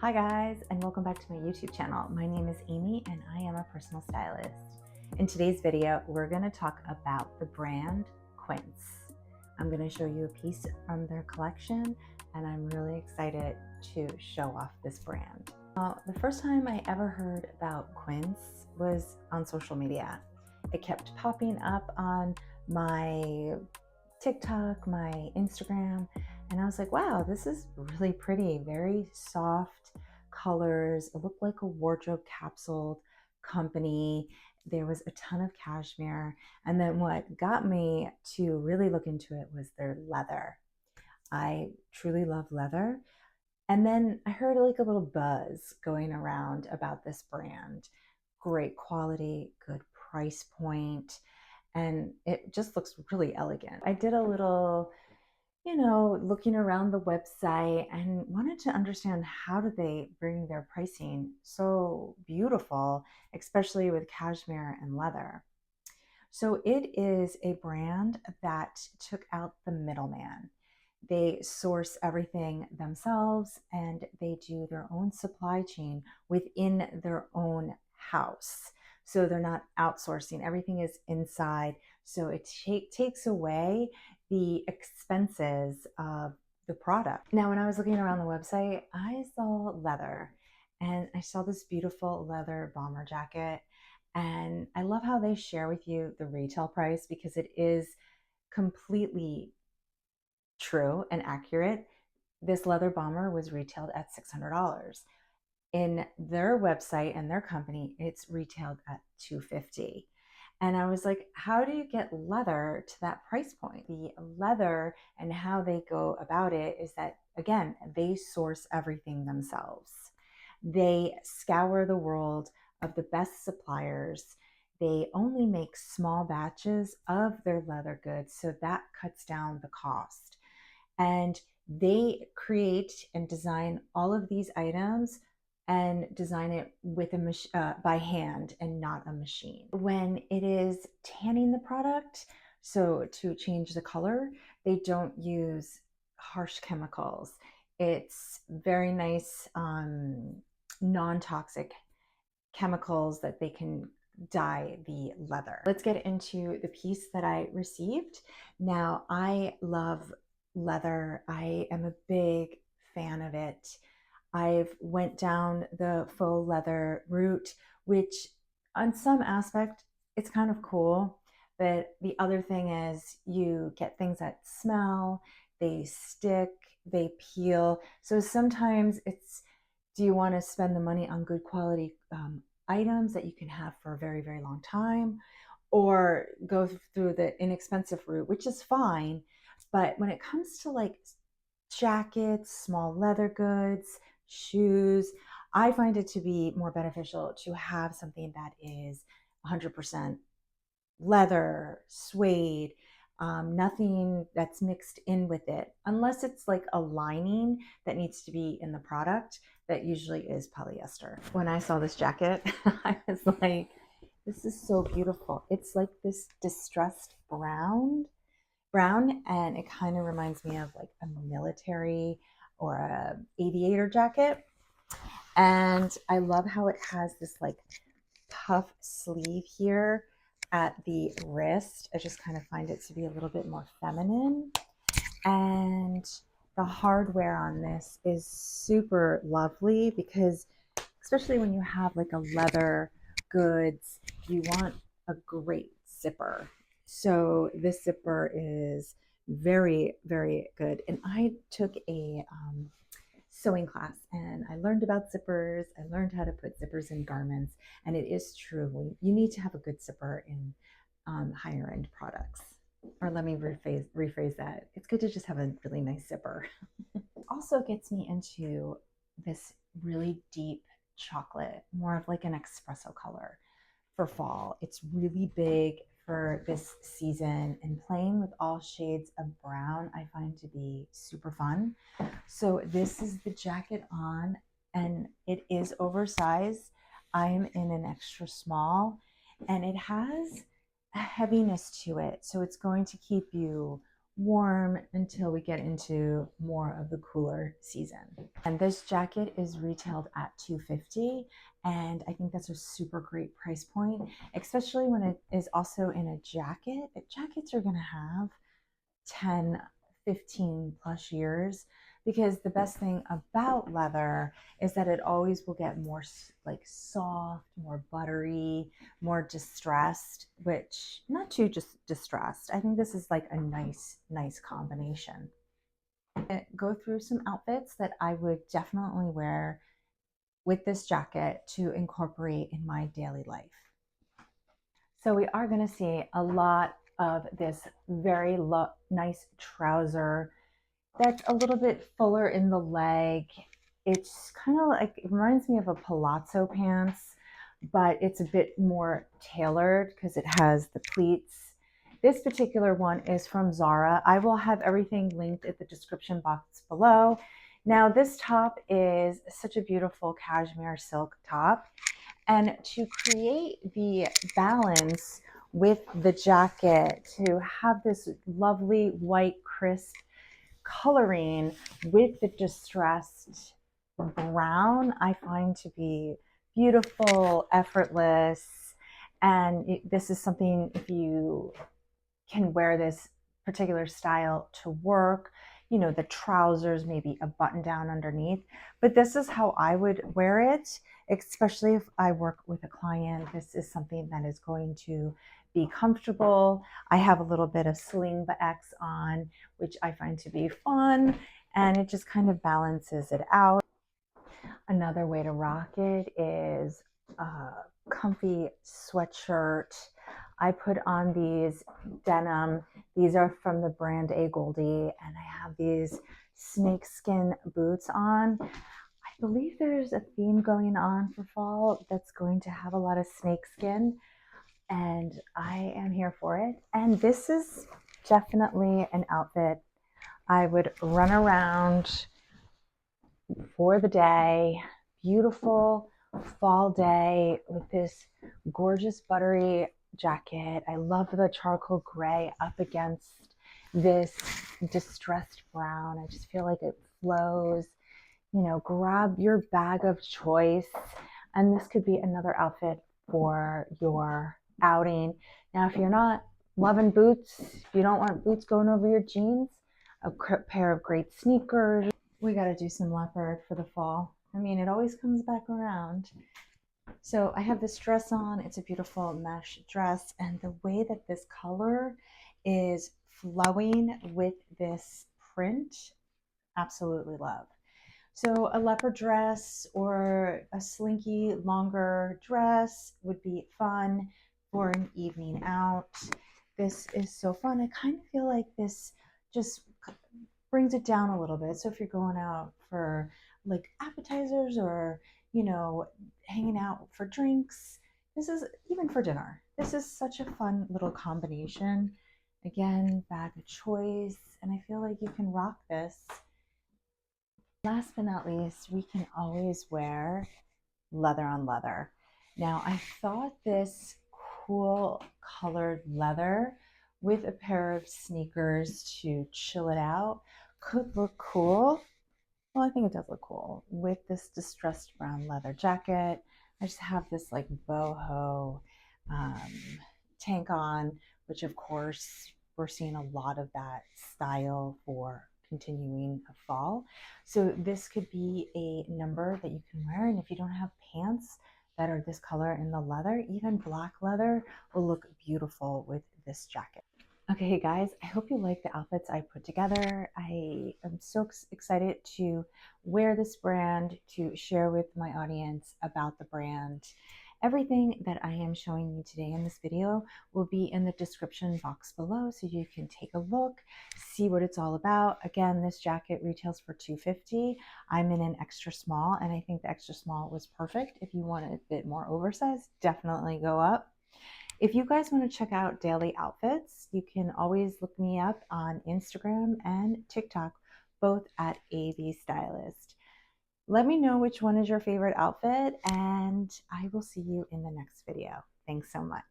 Hi guys, and welcome back to my YouTube channel. My name is Amy and I am a personal stylist. In today's video, we're going to talk about the brand Quince. I'm going to show you a piece from their collection and I'm really excited to show off this brand. The first time I ever heard about Quince was on social media. It kept popping up on my TikTok, my Instagram, and I was like, wow, this is really pretty, very soft colors. It looked like a wardrobe capsule company. There was a ton of cashmere. And then what got me to really look into it was their leather. I truly love leather. And then I heard like a little buzz going around about this brand. Great quality, good price point, and it just looks really elegant. I did a little, looking around the website and wanted to understand how do they bring their pricing so beautiful, especially with cashmere and leather. So it is a brand that took out the middleman. They source everything themselves and they do their own supply chain within their own house. So they're not outsourcing, everything is inside. So it takes away the expenses of the product. Now, when I was looking around the website, I saw leather and I saw this beautiful leather bomber jacket. And I love how they share with you the retail price because it is completely true and accurate. This leather bomber was retailed at $600. In their website and their company, it's retailed at $250. And I was like, how do you get leather to that price point? The leather and how they go about it is that, again, they source everything themselves. They scour the world of the best suppliers. They only make small batches of their leather goods, so that cuts down the cost. And they create and design all of these items and design it with by hand and not a machine. When it is tanning the product, so to change the color, they don't use harsh chemicals. It's very nice, non-toxic chemicals that they can dye the leather. Let's get into the piece that I received. Now, I love leather. I am a big fan of it. I've went down the faux leather route, which on some aspect, it's kind of cool. But the other thing is you get things that smell, they stick, they peel. So sometimes it's, do you want to spend the money on good quality items that you can have for a very, very long time, or go through the inexpensive route, which is fine. But when it comes to like jackets, small leather goods, shoes, I find it to be more beneficial to have something that is 100% leather, suede, nothing that's mixed in with it, unless it's like a lining that needs to be in the product that usually is polyester. When I saw this jacket, I was like, this is so beautiful. It's like this distressed brown, and it kind of reminds me of like a military or a aviator jacket. And I love how it has this like puff sleeve here at the wrist. I just kind of find it to be a little bit more feminine. And the hardware on this is super lovely because especially when you have like a leather goods, you want a great zipper. So this zipper is very, very good. And I took a sewing class and I learned about zippers. I learned how to put zippers in garments. And it is true, you need to have a good zipper in higher end products. Or let me rephrase that. It's good to just have a really nice zipper. Also gets me into this really deep chocolate, more of like an espresso color for fall. It's really big for this season, and playing with all shades of brown I find to be super fun. So this is the jacket on, and it is oversized. I'm in an extra small, and it has a heaviness to it, so it's going to keep you warm until we get into more of the cooler season. And this jacket is retailed at $250, and I think that's a super great price point, especially when it is also in a jacket. Jackets are going to have 10, 15 plus years, because the best thing about leather is that it always will get more like soft, more buttery, more distressed, which not too just distressed. I think this is like a nice combination. Go through some outfits that I would definitely wear with this jacket to incorporate in my daily life. So we are going to see a lot of this very nice trouser that's a little bit fuller in the leg. It's kind of like, it reminds me of a palazzo pants, but it's a bit more tailored because it has the pleats. This particular one is from Zara. I will have everything linked at the description box below. Now, this top is such a beautiful cashmere silk top. And to create the balance with the jacket, to have this lovely white, crisp coloring with the distressed brown, I find to be beautiful, effortless. And this is something, if you can wear this particular style to work, you know, the trousers, maybe a button down underneath, but this is how I would wear it, especially if I work with a client. This is something that is going to be comfortable. I have a little bit of slingbacks on, which I find to be fun, and it just kind of balances it out. Another way to rock it is a comfy sweatshirt. I put on these denim. These are from the brand A Goldie, and I have these snakeskin boots on. I believe there's a theme going on for fall that's going to have a lot of snakeskin, and I am here for it. And this is definitely an outfit I would run around for the day. Beautiful fall day with this gorgeous buttery jacket. I love the charcoal gray up against this distressed brown. I just feel like it flows. You know, grab your bag of choice, and this could be another outfit for your outing. Now, if you're not loving boots, if you don't want boots going over your jeans, a pair of great sneakers. We got to do some leopard for the fall. I mean, it always comes back around. So I have this dress on. It's a beautiful mesh dress, and the way that this color is flowing with this print, absolutely love. So a leopard dress or a slinky longer dress would be fun for an evening out. This is so fun. I kind of feel like this just brings it down a little bit. So if you're going out for like appetizers, or, you know, hanging out for drinks, this is even for dinner. This is such a fun little combination. Again, bag of choice, and I feel like you can rock this. Last but not least, we can always wear leather on leather. Now, I thought this cool colored leather with a pair of sneakers to chill it out could look cool. Well, I think it does look cool with this distressed brown leather jacket. I just have this like boho tank on, which of course we're seeing a lot of that style for continuing a fall. So this could be a number that you can wear. And if you don't have pants that are this color in the leather, even black leather will look beautiful with this jacket. Okay, guys, I hope you like the outfits I put together. I am so excited to wear this brand, to share with my audience about the brand. Everything that I am showing you today in this video will be in the description box below, so you can take a look, see what it's all about. Again, this jacket retails for $250. I'm in an extra small, and I think the extra small was perfect. If you want a bit more oversized, definitely go up. If you guys want to check out daily outfits, you can always look me up on Instagram and TikTok, both at AV Stylist. Let me know which one is your favorite outfit, and I will see you in the next video. Thanks so much.